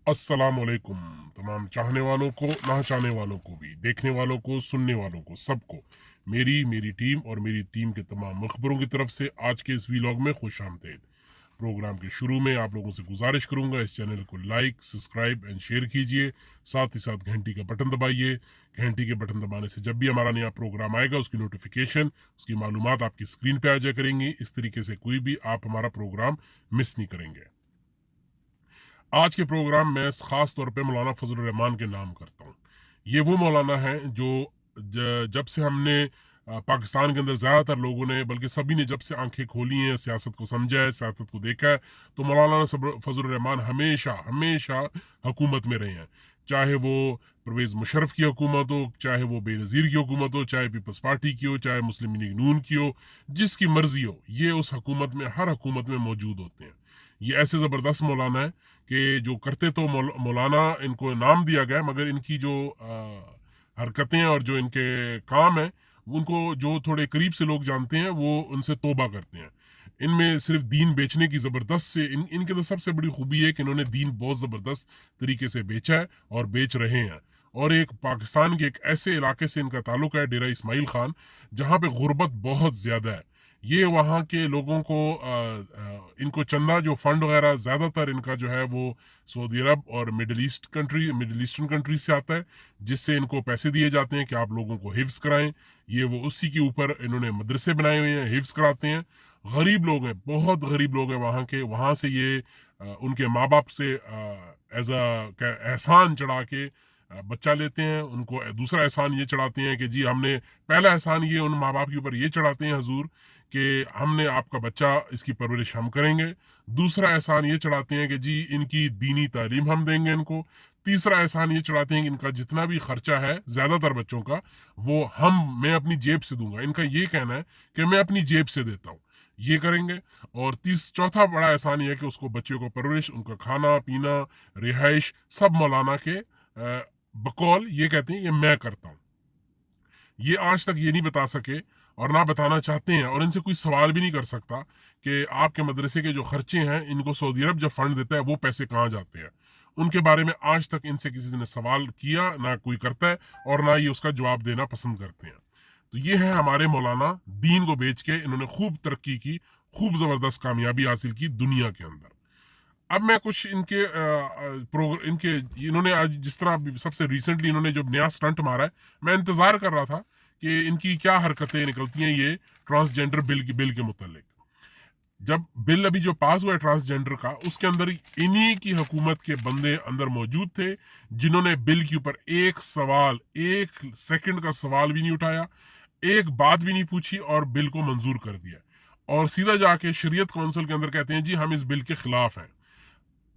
अस्सलामुअलैकुम तमाम चाहने वालों को, ना चाहने वालों को भी, देखने वालों को, सुनने वालों को, सबको मेरी मेरी टीम और मेरी टीम के तमाम मखबरों की तरफ से आज के इस वीलॉग में खुश आमदीद। प्रोग्राम के शुरू में आप लोगों से गुजारिश करूंगा, इस चैनल को लाइक, सब्सक्राइब एंड शेयर कीजिए। साथ ही साथ घंटी का बटन दबाइए। घंटी के बटन दबाने से जब भी हमारा नया प्रोग्राम आएगा उसकी नोटिफिकेशन, उसकी मालूमात आपकी स्क्रीन पे आ जाया करेंगी। इस तरीके से कोई भी आप हमारा प्रोग्राम मिस नहीं करेंगे। आज के प्रोग्राम में ख़ास तौर पे मौलाना फजल रहमान के नाम करता हूँ। ये वो मौलाना हैं जो जब से हमने पाकिस्तान के अंदर ज़्यादातर लोगों ने, बल्कि सभी ने जब से आंखें खोली हैं, सियासत को समझा है, सियासत को देखा है, तो मौलाना फजल रहमान हमेशा हमेशा हुकूमत में रहे हैं। चाहे वो परवेज़ मुशर्रफ की हुकूमत हो, चाहे वो बेनज़ीर की हुकूमत हो, चाहे पीपल्स पार्टी की हो, चाहे मुस्लिम लीग नून की हो, जिसकी मर्जी हो, ये उस हुकूमत में, हर हुकूमत में मौजूद होते हैं। ये ऐसे ज़बरदस्त मौलाना है कि जो करते तो मौलाना इनको नाम दिया गया, मगर इनकी जो हरकतें और जो इनके काम है, उनको जो थोड़े करीब से लोग जानते हैं वो उनसे तौबा करते हैं। इनमें सिर्फ दीन बेचने की ज़बरदस्त से इनके तो सबसे बड़ी खूबी है कि इन्होंने दीन बहुत ज़बरदस्त तरीके से बेचा है और बेच रहे हैं। और एक पाकिस्तान के एक ऐसे इलाके से इनका ताल्लुक है, डेरा इस्माइल खान, जहाँ पे गुर्बत बहुत ज़्यादा है। ये वहाँ के लोगों को इनको चंदा जो फंड वगैरह ज़्यादातर इनका जो है वो सऊदी अरब और मिडल ईस्टर्न कंट्री से आता है, जिससे इनको पैसे दिए जाते हैं कि आप लोगों को हिफ्स कराएं। ये वो उसी के ऊपर इन्होंने मदरसे बनाए हुए हैं, हिफ्स कराते हैं। गरीब लोग हैं, बहुत गरीब लोग हैं वहाँ के। वहाँ से ये उनके माँ बाप से एज एहसान चढ़ा के बच्चा लेते हैं। उनको दूसरा एहसान ये चढ़ाते हैं कि जी हमने, पहला एहसान ये उन माँ बाप के ऊपर ये चढ़ाते हैं हजूर कि हमने आपका बच्चा, इसकी परवरिश हम करेंगे। दूसरा एहसान ये चढ़ाते हैं कि जी इनकी दीनी तालीम हम देंगे इनको। तीसरा एहसान ये चढ़ाते हैं कि इनका जितना भी खर्चा है ज़्यादातर बच्चों का, वो मैं अपनी जेब से दूंगा। इनका ये कहना है कि मैं अपनी जेब से देता हूँ, ये करेंगे। और चौथा बड़ा एहसान ये है कि उसको, बच्चे को परवरिश, उनका खाना पीना, रिहाइश, सब मौलाना के बकौल ये कहते हैं ये मैं करता हूँ। ये आज तक ये नहीं बता सके और ना बताना चाहते हैं, और इनसे कोई सवाल भी नहीं कर सकता कि आपके मदरसे के जो खर्चे हैं, इनको सऊदी अरब जब फंड देता है वो पैसे कहाँ जाते हैं। उनके बारे में आज तक इनसे किसी ने सवाल किया ना कोई करता है, और ना ये उसका जवाब देना पसंद करते हैं। तो ये है हमारे मौलाना। दीन को बेच के इन्होंने खूब तरक्की की, खूब ज़बरदस्त कामयाबी हासिल की दुनिया के अंदर। अब मैं कुछ इनके इन्होंने आज जिस तरह अभी सबसे रिसेंटली इन्होंने जो नया स्टंट मारा है, मैं इंतजार कर रहा था कि इनकी क्या हरकतें निकलती हैं ये ट्रांसजेंडर बिल के मुतालिक। जब बिल अभी जो पास हुआ है ट्रांसजेंडर का, उसके अंदर इन्हीं की हुकूमत के बंदे अंदर मौजूद थे, जिन्होंने बिल के ऊपर एक सवाल, एक सेकंड का सवाल भी नहीं उठाया, एक बात भी नहीं पूछी और बिल को मंजूर कर दिया। और सीधा जाके शरीयत काउंसिल के अंदर कहते हैं जी हम इस बिल के खिलाफ हैं।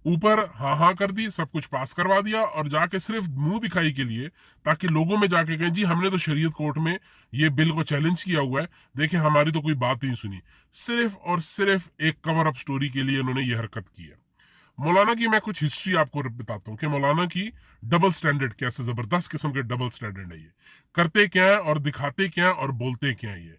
ऊपर हाँ हाँ कर दी, सब कुछ पास करवा दिया, और जाके सिर्फ मुंह दिखाई के लिए, ताकि लोगों में जाके कहें जी हमने तो शरीयत कोर्ट में ये बिल को चैलेंज किया हुआ है, देखें हमारी तो कोई बात नहीं सुनी। सिर्फ और सिर्फ एक कवर अप स्टोरी के लिए उन्होंने ये हरकत की है। मौलाना की मैं कुछ हिस्ट्री आपको बताता हूँ कि मौलाना की डबल स्टैंडर्ड, कैसे जबरदस्त किस्म के डबल स्टैंडर्ड है ये, करते क्या है और दिखाते क्या है और बोलते क्या है ये।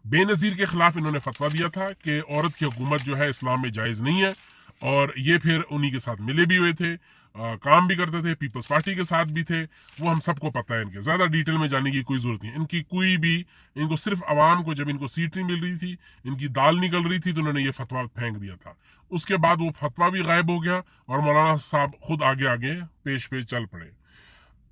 बेनज़ीर के खिलाफ इन्होंने फतवा दिया था कि औरत की हुकूमत जो है इस्लाम में जायज़ नहीं है, और ये फिर उन्हीं के साथ मिले भी हुए थे, काम भी करते थे, पीपल्स पार्टी के साथ भी थे। वो हम सबको पता है, इनके ज़्यादा डिटेल में जाने की कोई ज़रूरत नहीं। इनकी कोई भी, इनको सिर्फ आवाम को, जब इनको सीट नहीं मिल रही थी, इनकी दाल निकल रही थी, तो उन्होंने ये फतवा फेंक दिया था। उसके बाद वो फतवा भी गायब हो गया और मौलाना साहब खुद आगे आगे पेश पेश चल पड़े।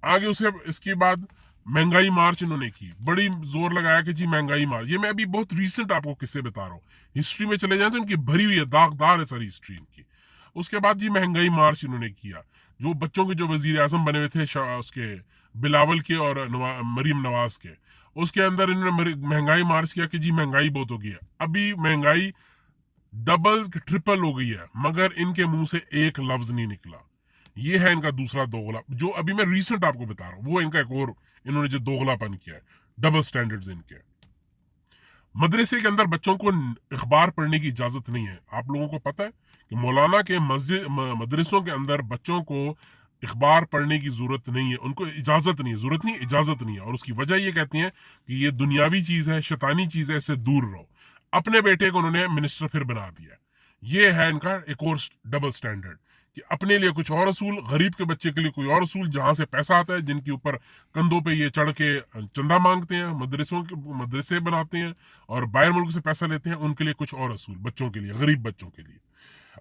आगे उसे, इसके बाद महंगाई मार्च इन्होंने की, बड़ी जोर लगाया कि जी महंगाई मार्च। ये मैं अभी बहुत रीसेंट आपको किस्से बता रहा हूँ, हिस्ट्री में चले जाए तो इनकी भरी हुई है, दागदार है सारी हिस्ट्री इनकी। उसके बाद जी महंगाई मार्च इन्होंने किया। जो बच्चों के जो वजीर आजम बने हुए थे उसके बिलावल के और मरीम नवाज के, उसके अंदर इन्होंने महंगाई मार्च किया कि जी महंगाई बहुत हो गई है। अभी महंगाई डबल ट्रिपल हो गई है, मगर इनके मुंह से एक लफ्ज नहीं निकला। ये है इनका दूसरा दोगला, जो अभी मैं रीसेंट आपको बता रहा हूँ, वो इनका एक और इन्होंने जो दोगलापन किया है, डबल स्टैंडर्ड्स इनके। मदरसे के अंदर बच्चों को अखबार पढ़ने की इजाजत नहीं है। आप लोगों को पता है कि मौलाना के मदरसों के अंदर बच्चों को अखबार पढ़ने की जरूरत नहीं है, उनको इजाजत नहीं है, जरूरत नहीं, इजाजत नहीं है। और उसकी वजह ये कहती है कि ये दुनियावी चीज है, शैतानी चीज है, इससे दूर रहो। अपने बेटे को उन्होंने मिनिस्टर फिर बना दिया। ये है इनका एक और डबल स्टैंडर्ड कि अपने लिए कुछ और असूल, गरीब के बच्चे के लिए कोई और असूल, जहां से पैसा आता है, जिनके ऊपर कंधों पे ये चढ़ के चंदा मांगते हैं, मदरसे बनाते हैं और बाहर मुल्क से पैसा लेते हैं, उनके लिए कुछ और असूल, बच्चों के लिए, गरीब बच्चों के लिए।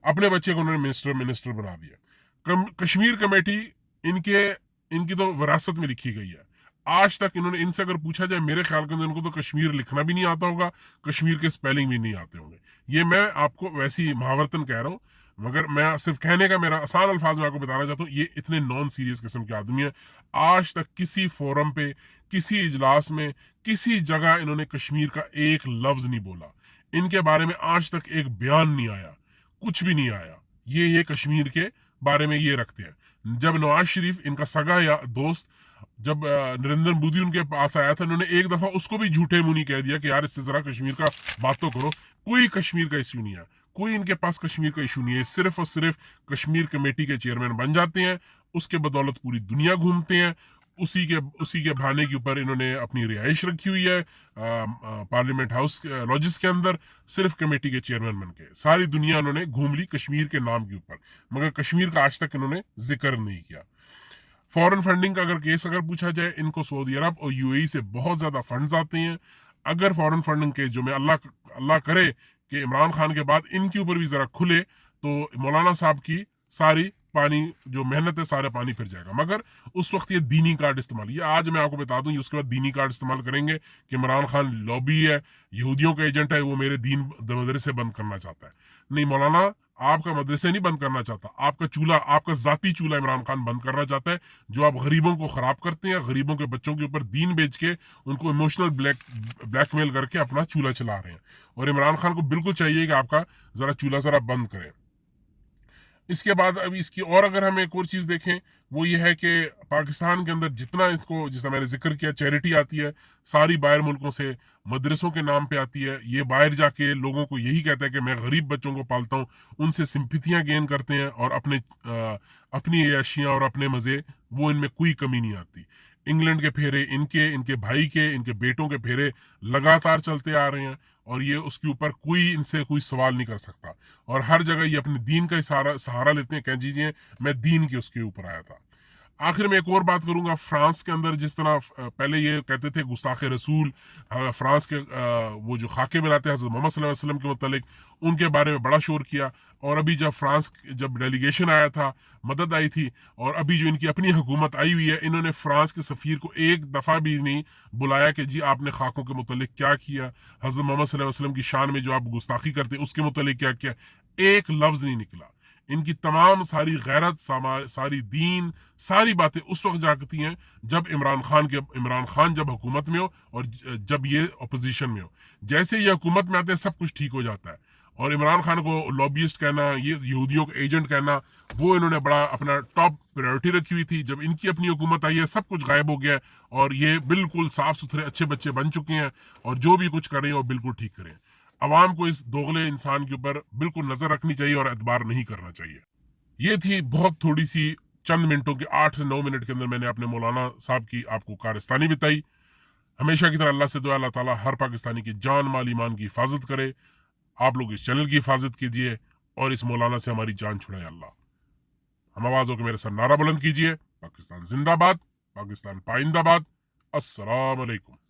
अपने बच्चे को उन्होंने मिनिस्टर बना दिया। कश्मीर कमेटी इनके इनकी तो विरासत में लिखी गई है। आज तक इन्होंने, इनसे अगर पूछा जाए, मेरे ख्याल के इनको तो कश्मीर लिखना भी नहीं आता होगा, कश्मीर के स्पेलिंग भी नहीं आते होंगे। ये मैं आपको वैसी महावरतन कह रहा हूँ, मगर मैं सिर्फ कहने का, मेरा आसान अल्फाज में आपको बताना चाहता हूँ, ये इतने नॉन सीरियस किस्म के आदमी है। आज तक किसी फोरम पे, किसी इजलास में, किसी जगह इन्होंने कश्मीर का एक लफ्ज नहीं बोला। इनके बारे में आज तक एक बयान नहीं आया, कुछ भी नहीं आया। ये कश्मीर के बारे में ये रखते हैं। जब नवाज शरीफ, इनका सगा या दोस्त, जब नरेंद्र मोदी उनके पास आया था, इन्होंने एक दफा उसको भी झूठे मुंह नहीं कह दिया कि यार इससे जरा कश्मीर का बात तो करो। कोई कश्मीर का इश्यू नहीं है, कोई इनके पास कश्मीर का इशू नहीं है। सिर्फ और सिर्फ कश्मीर कमेटी के चेयरमैन बन जाते हैं, उसके बदौलत पूरी दुनिया घूमते हैं। उसी के बहाने के ऊपर इन्होंने अपनी रिहाइश रखी हुई है पार्लियामेंट हाउस लॉजिस के अंदर, सिर्फ कमेटी के चेयरमैन बन के। सारी दुनिया उन्होंने घूम ली कश्मीर के नाम के ऊपर, मगर कश्मीर का आज तक इन्होंने जिक्र नहीं किया। फॉरेन फंडिंग का अगर पूछा जाए, इनको सऊदी अरब और यूएई से बहुत ज्यादा फंड्स आते हैं। अगर फॉरेन फंडिंग के जो, मैं अल्लाह करे कि इमरान खान के बाद इनके ऊपर भी जरा खुले, तो मौलाना साहब की सारी पानी जो मेहनत है, सारा पानी फिर जाएगा। मगर उस वक्त ये दीनी कार्ड इस्तेमाल, ये आज मैं आपको बता दूं, उसके बाद दीनी कार्ड इस्तेमाल करेंगे कि इमरान खान लॉबी है, यहूदियों का एजेंट है, वो मेरे दीन मदरसे बंद करना चाहता है। नहीं मौलाना, आपका मदरसे नहीं बंद करना चाहता, आपका चूल्हा, आपका जाती चूल्हा इमरान खान बंद करना चाहता है, जो आप गरीबों को खराब करते हैं, गरीबों के बच्चों के ऊपर दीन बेच के उनको इमोशनल ब्लैकमेल करके अपना चूल्हा चला रहे हैं। और इमरान खान को बिल्कुल चाहिए कि आपका जरा चूल्हा जरा बंद करें। इसके बाद अभी इसकी और अगर हम एक और चीज़ देखें, वो ये है कि पाकिस्तान के अंदर जितना इसको, जिसका मैंने जिक्र किया, चैरिटी आती है, सारी बाहर मुल्कों से मदरसों के नाम पे आती है। ये बाहर जाके लोगों को यही कहता है कि मैं गरीब बच्चों को पालता हूँ, उनसे सिंपथियाँ गेन करते हैं और अपनी अयाशियाँ और अपने मज़े, वो इनमें कोई कमी नहीं आती। इंग्लैंड के फेरे, इनके भाई के, इनके बेटों के फेरे लगातार चलते आ रहे हैं, और ये उसके ऊपर इनसे कोई सवाल नहीं कर सकता। और हर जगह ये अपने दीन का सहारा लेते हैं, कह दीजिए मैं दीन के उसके ऊपर आया था। आखिर में एक और बात करूंगा, फ्रांस के अंदर जिस तरह पहले ये कहते थे गुस्ताखे रसूल, फ्रांस के वो जो खाके बनाते हैं हज़रत मोहम्मद सल्लल्लाहु अलैहि वसल्लम के मुतालिक, उनके बारे में बड़ा शोर किया। और अभी जब डेलीगेशन आया था, मदद आई थी, और अभी जो इनकी अपनी हुकूमत आई हुई है, इन्होंने फ्रांस के सफ़ीर को एक दफ़ा भी नहीं बुलाया कि जी आपने खाकों के मुतालिक क्या किया, हज़रत मोहम्मद सल्लल्लाहु अलैहि वसल्लम की शान में जो आप गुस्ताखी करते उसके मुतालिक क्या किया। एक लफ्ज़ नहीं निकला। इनकी तमाम सारी गैरत, सारी दीन, सारी बातें उस वक्त जागती हैं जब इमरान खान जब हुकूमत में हो और जब ये अपोजिशन में हो। जैसे ये हुकूमत में आते हैं, सब कुछ ठीक हो जाता है। और इमरान खान को लॉबिस्ट कहना, ये यहूदियों को एजेंट कहना, वो इन्होंने बड़ा अपना टॉप प्रायोरिटी रखी हुई थी। जब इनकी अपनी हुकूमत आई है, सब कुछ गायब हो गया है, और ये बिल्कुल साफ सुथरे अच्छे बच्चे बन चुके हैं, और जो भी कुछ करें वो बिल्कुल ठीक करें। अवाम को इस दोगले इंसान के ऊपर बिल्कुल नजर रखनी चाहिए और एतबार नहीं करना चाहिए। ये थी बहुत थोड़ी सी, चंद मिनटों के, 8 से 9 मिनट के अंदर मैंने अपने मौलाना साहब की आपको कारस्तानी बताई। हमेशा की तरह अल्लाह से दुआ, अल्लाह ताला हर पाकिस्तानी की जान माल ईमान की हिफाजत करे। आप लोग इस चैनल की हिफाजत कीजिए और इस मौलाना से हमारी जान छुड़ाए अल्लाह। हम आवाज़ों के मेरे साथ नारा बुलंद कीजिए, पाकिस्तान जिंदाबाद, पाकिस्तान पाइंदाबाद। अस्सलाम वालेकुम।